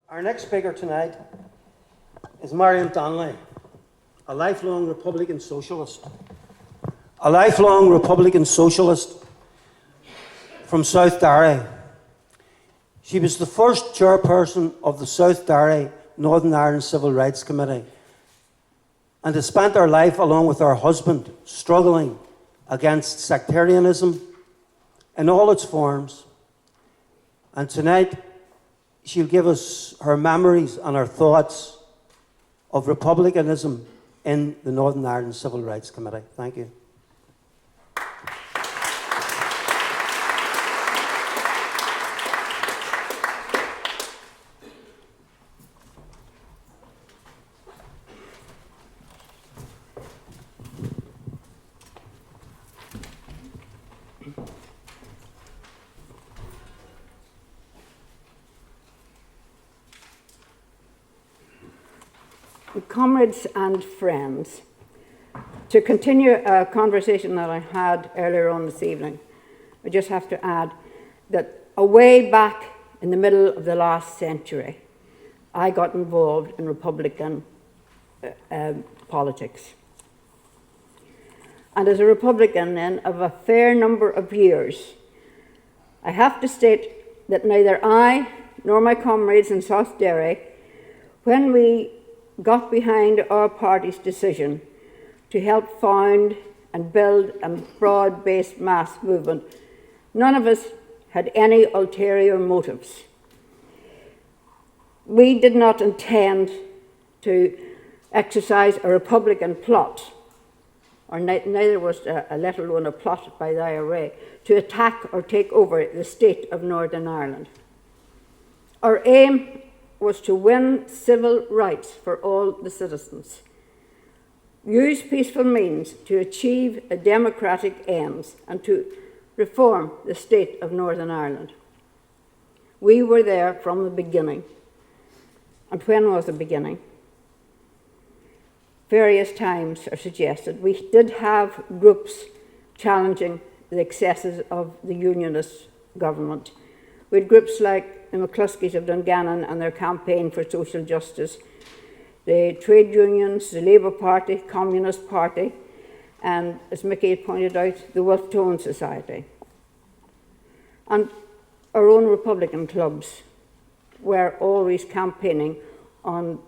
Our next speaker tonight is Marian Donnelly, a lifelong Republican socialist. A lifelong Republican socialist from South Derry. She was the first chairperson of the South Derry Northern Ireland Civil Rights Committee and has spent her life, along with her husband, struggling against sectarianism in all its forms. And tonight, she'll give us her memories and her thoughts of republicanism in the Northern Ireland Civil Rights Committee. Thank you. Comrades and friends, to continue a conversation that I had earlier on this evening, I just have to add that way back in the middle of the last century, I got involved in Republican politics. And as a Republican then of a fair number of years, I have to state that neither I nor my comrades in South Derry, when we got behind our party's decision to help found and build a broad-based mass movement, none of us had any ulterior motives. We did not intend to exercise a Republican plot, or neither was let alone a plot by the IRA, to attack or take over the state of Northern Ireland. Our aim was to win civil rights for all the citizens, use peaceful means to achieve a democratic ends, and to reform the state of Northern Ireland. We were there from the beginning. And when was the beginning? Various times are suggested. We did have groups challenging the excesses of the Unionist government. We had groups like the McCluskeys of Duncairn and their campaign for social justice, the trade unions, the Labour Party, Communist Party, and, as Mickey had pointed out, the Wolfe Tone Society. And our own Republican clubs were always campaigning on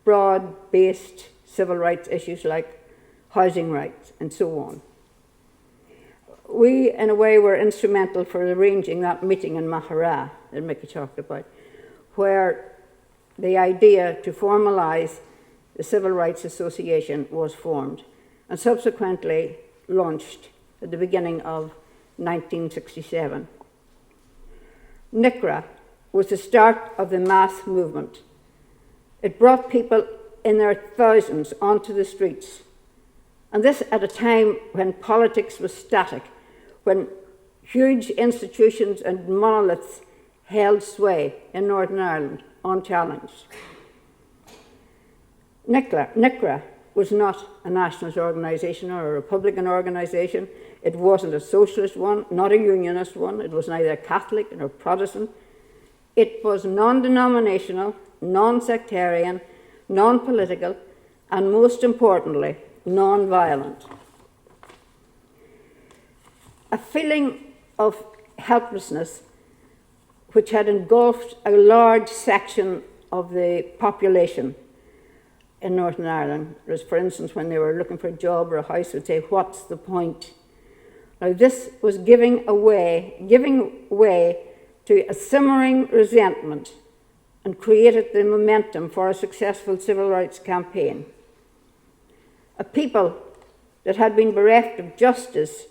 broad-based civil rights issues like housing rights and so on. We, in a way, were instrumental for arranging that meeting in Mahara that Mickey talked about, where the idea to formalise the Civil Rights Association was formed and subsequently launched at the beginning of 1967. NICRA was the start of the mass movement. It brought people in their thousands onto the streets, and this at a time when politics was static, when huge institutions and monoliths held sway in Northern Ireland unchallenged. NICRA was not a nationalist organisation or a Republican organisation. It wasn't a socialist one, not a unionist one. It was neither Catholic nor Protestant. It was non-denominational, non-sectarian, non-political, and most importantly, non-violent. A feeling of helplessness which had engulfed a large section of the population in Northern Ireland. As for instance, when they were looking for a job or a house, would say, "What's the point?" Now this was giving way to a simmering resentment and created the momentum for a successful civil rights campaign. A people that had been bereft of justice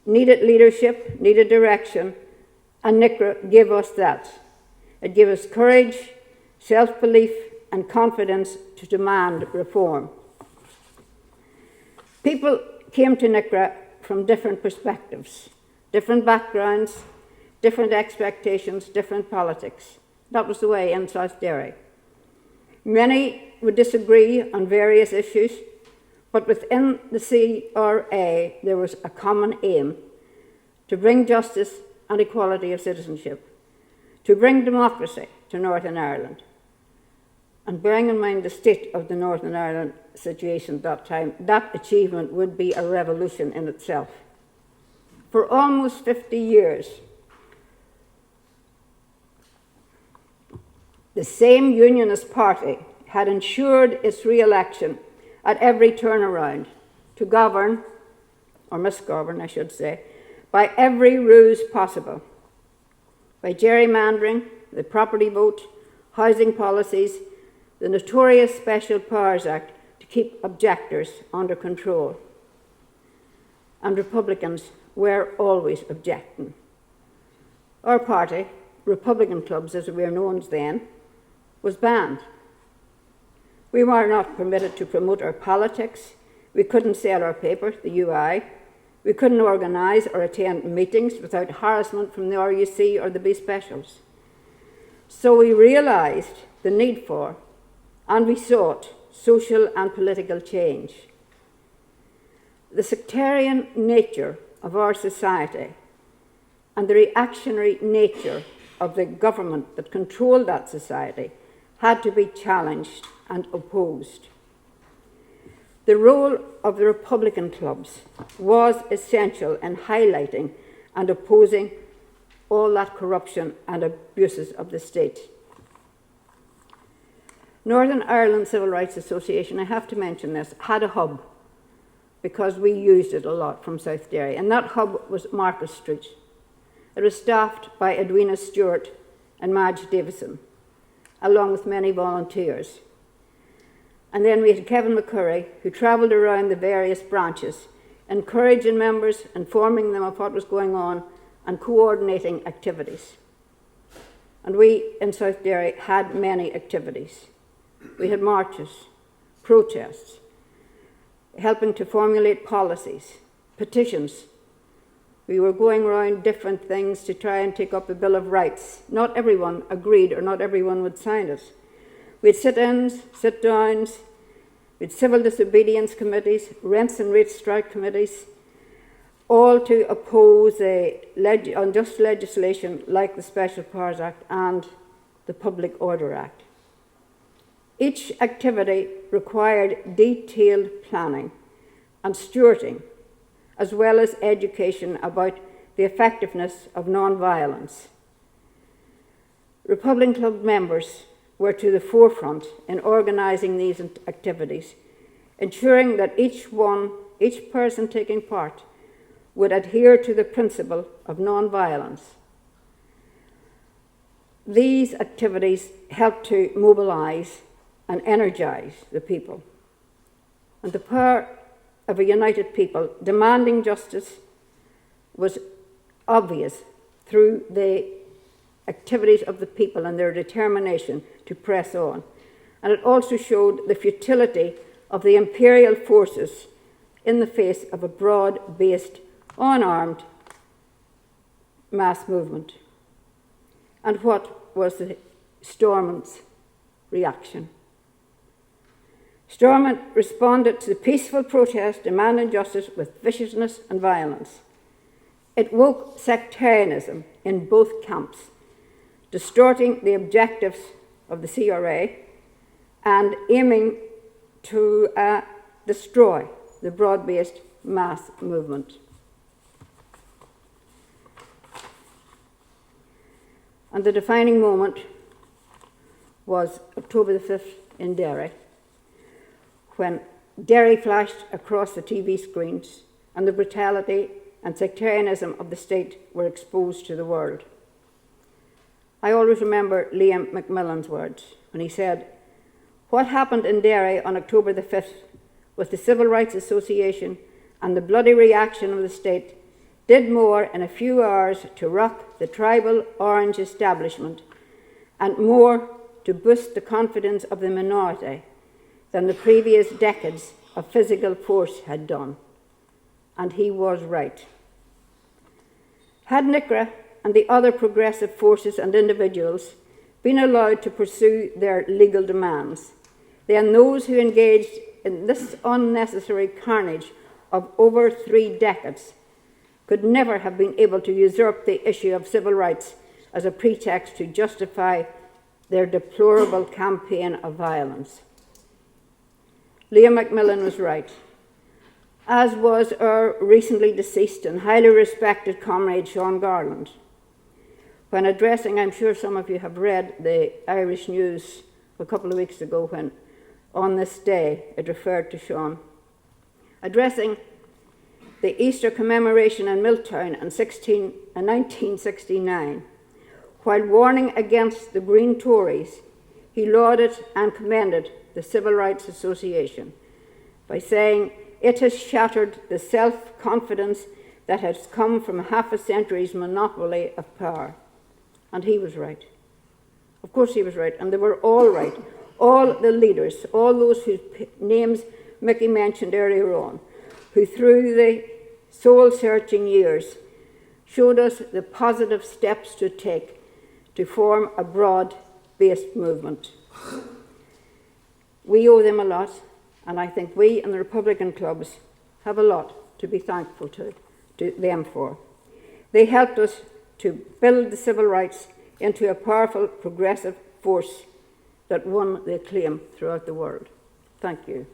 needed leadership, needed direction, and NICRA gave us that. It gave us courage, self-belief, and confidence to demand reform. People came to NICRA from different perspectives, different backgrounds, different expectations, different politics. That was the way in South Derry. Many would disagree on various issues, but within the CRA there was a common aim to bring justice and equality of citizenship, to bring democracy to Northern Ireland, And bearing in mind the state of the Northern Ireland situation at that time, that achievement would be a revolution in itself. For almost 50 years, the same Unionist Party had ensured its re-election at every turnaround to govern, or misgovern I should say, by every ruse possible. By gerrymandering, the property vote, housing policies, the notorious Special Powers Act to keep objectors under control. And Republicans were always objecting. Our party, Republican clubs as we were known then, was banned. We were not permitted to promote our politics. We couldn't sell our paper, the UI. We couldn't organise or attend meetings without harassment from the RUC or the B Specials. So we realised the need for, and we sought, social and political change. The sectarian nature of our society and the reactionary nature of the government that controlled that society had to be challenged and opposed. The role of the Republican clubs was essential in highlighting and opposing all that corruption and abuses of the state. Northern Ireland Civil Rights Association, I have to mention this, had a hub because we used it a lot from South Derry, and that hub was Marcus Street. It was staffed by Edwina Stewart and Madge Davison, along with many volunteers. And then we had Kevin McCurry, who travelled around the various branches, encouraging members, informing them of what was going on, and coordinating activities. And we in South Derry had many activities. We had marches, protests, helping to formulate policies, petitions. We were going around different things to try and take up a Bill of Rights. Not everyone agreed or not everyone would sign it. We had sit-ins, sit-downs, we had civil disobedience committees, rents and rates strike committees, all to oppose unjust legislation like the Special Powers Act and the Public Order Act. Each activity required detailed planning and stewarding, as well as education about the effectiveness of non-violence. Republican Club members were to the forefront in organising these activities, ensuring that each person taking part would adhere to the principle of non-violence. These activities helped to mobilise and energise the people. And the power of a united people demanding justice was obvious through the activities of the people and their determination to press on. And it also showed the futility of the imperial forces in the face of a broad-based, unarmed mass movement. And what was the Stormont's reaction? Stormont responded to the peaceful protest demanding justice with viciousness and violence. It woke sectarianism in both camps, distorting the objectives of the CRA and aiming to destroy the broad-based mass movement. And the defining moment was October the 5th in Derry, when Derry flashed across the TV screens and the brutality and sectarianism of the state were exposed to the world. I always remember Liam Macmillan's words when he said, "What happened in Derry on October the 5th with the Civil Rights Association and the bloody reaction of the state did more in a few hours to rock the tribal orange establishment and more to boost the confidence of the minority than the previous decades of physical force had done." And he was right. Had NICRA and the other progressive forces and individuals been allowed to pursue their legal demands, then those who engaged in this unnecessary carnage of over 3 decades could never have been able to usurp the issue of civil rights as a pretext to justify their deplorable campaign of violence. Liam Macmillan was right, as was our recently deceased and highly respected comrade Sean Garland. When addressing, I'm sure some of you have read the Irish News a couple of weeks ago when on this day it referred to Sean. Addressing the Easter commemoration in Milltown in 1969, while warning against the Green Tories, he lauded and commended the Civil Rights Association by saying, "It has shattered the self-confidence that has come from half a century's monopoly of power." And he was right. Of course he was right, and they were all right. All the leaders, all those whose names Mickey mentioned earlier on, who through the soul-searching years showed us the positive steps to take to form a broad-based movement. We owe them a lot, and I think we and the Republican clubs have a lot to be thankful to them for. They helped us to build the civil rights into a powerful, progressive force that won the acclaim throughout the world. Thank you.